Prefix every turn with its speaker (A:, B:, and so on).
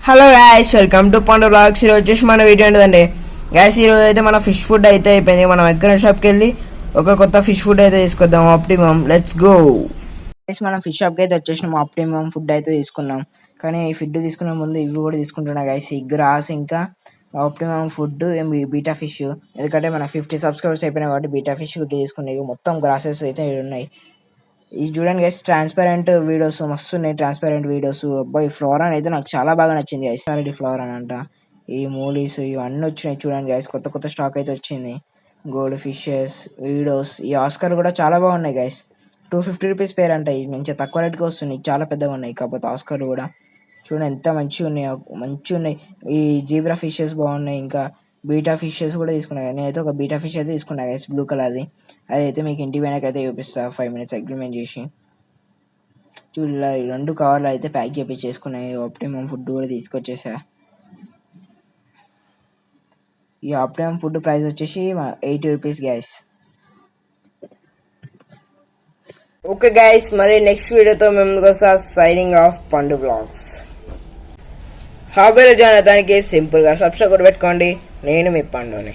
A: Hello guys, welcome to పండు blogs. ఈరోజు వచ్చేసి మన వీడియో ఏంటంటే గ్యాస్ ఈరోజు అయితే మన ఫిష్ ఫుడ్ అయితే అయిపోయింది. మనం ఎక్కడ షాప్కి వెళ్ళి ఒక కొత్త ఫిష్ ఫుడ్ అయితే తీసుకొద్దాం. Optimum, let's go. మనం ఫిష్ షాప్కి అయితే వచ్చేసినాం. ఆప్టిమమ్ ఫుడ్ అయితే తీసుకున్నాం. కానీ ఈ ఫుడ్ తీసుకునే ముందు ఇవి కూడా తీసుకుంటున్నా గాయస్, ఈ గ్రాస్ ఇంకా ఆప్టిమమ్ ఫుడ్ బీటా ఫిష్. ఎందుకంటే మన 50 సబ్స్క్రైబర్స్ అయిపోయినాయి కాబట్టి బీటా ఫిష్ ఫుడ్ తీసుకున్నాయి. మొత్తం గ్రాసెస్ అయితే ఉన్నాయి. ఇది చూడండి గైస్, ట్రాన్స్పరెంట్ వీడియోస్ మస్తు ఉన్నాయి. Transparent videos. అబ్బాయి ఫ్లోరాన్ అయితే నాకు చాలా బాగా నచ్చింది. ఐసారెడ్డి ఫ్లోరాన్ అంట. ఈ మూలీస్ ఇవన్నీ వచ్చినాయి చూడండి గైస్. కొత్త కొత్త స్టాక్ అయితే వచ్చింది. Gold fishes, videos. ఈ ఆస్కర్ కూడా చాలా బాగున్నాయి గైస్. 250 రూపీస్ పేరు అంట. ఇవి మంచిగా తక్కువ రేట్కి వస్తున్నాయి. చాలా పెద్దగా ఉన్నాయి. కాకపోతే ఆస్కర్ కూడా చూడండి ఎంత మంచిగా ఉన్నాయి. మంచిగా ఉన్నాయి. ఈ జీబ్రా ఫిషెస్ బాగున్నాయి. ఇంకా బీటా ఫిషెస్ కూడా తీసుకున్నాను. నేనైతే ఒక బీటా ఫిష్ అయితే తీసుకున్నా గైస్, బ్లూ కలర్ది. అదైతే మీకు ఇంటి వెనకైతే చూపిస్తా 5 minutes అగ్రిమెంట్ చేసి. చూడ 2 కవర్లు అయితే ప్యాక్ చేసుకున్నాయి. ఆప్టిమమ్ ఫుడ్ కూడా తీసుకొచ్చేసా. ఈ ఆప్టిమమ్ ఫుడ్ ప్రైస్ వచ్చేసి 80 రూపీస్ గైస్. ఓకే గైస్, మరి నెక్స్ట్ వీడియోతో మేము ముందుకు వస్తా. సైనింగ్ ఆఫ్ పండు బ్లాగ్స్. హాబీలో జాయిన్ అవడానికి సింపుల్గా సబ్స్క్రైబ్ కూడా పెట్టుకోండి. నేను మీ పండుని.